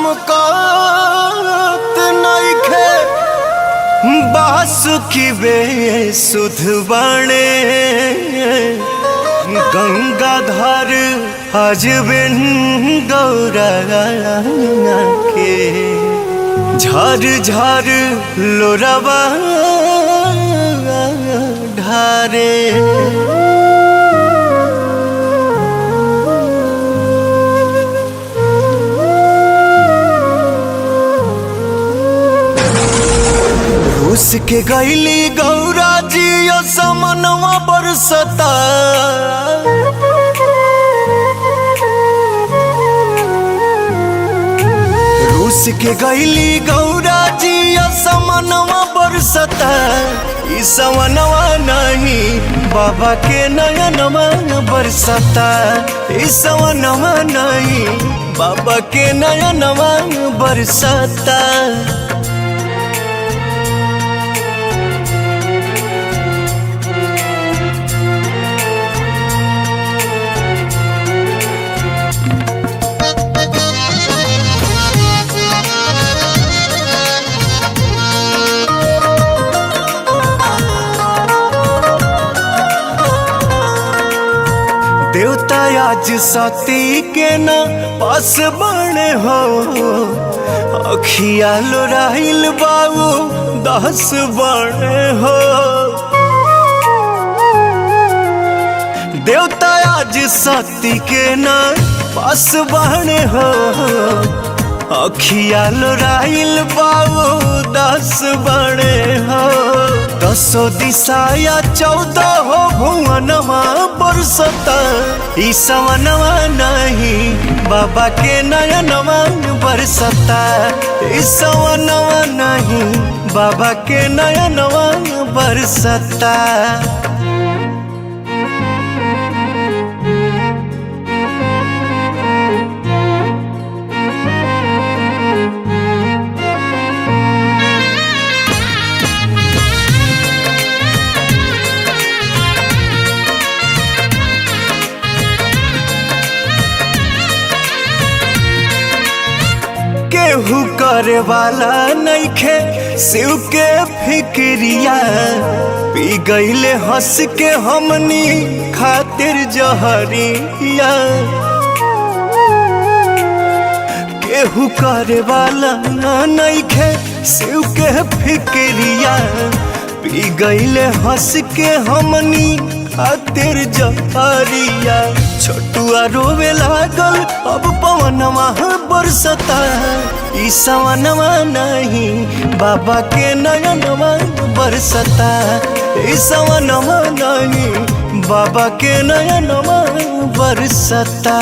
चमकत नइखे बासुकी बेसुध बाणे गंगाधर अजबिन गौरा के झर झर लोरवा ढारे। रूस के गैली गौरा जी समनवा बरसता रूस के गैली गौरा जी समनवा बरसता ई समनवा नहीं बाबा के नयनवा बरसता ई समनवा नहीं बाबा के नयनवा बरसता। देवता आज सती के न पास बने हो अखिया लोराइल बाबू 10 बने हो। देवता आज सती के न पास बने हो अखिया लोराइल बाबू 10 बने हो। 10 दिशा या 14 हो भुवनवा बरसता ई सवनवा नहीं बाबा के नयनवा बरसता ई सवनवा नहीं बाबा के नयनवा बरसता। केहू करे वाला नइखे शिव के फिक्रिया पी गईले हंस के हमनी खातिर जहरिया। केहू करे वाला नइखे शिव के फिक्रिया पी गईले हंस के हमनी खातिर जहरिया। छोटुआ रोवे लागल अब पवनवा बरसता ई सवनवा नहीं बाबा के नयनवा बरसता ई सवनवा नहीं बाबा के नयनवा बरसता।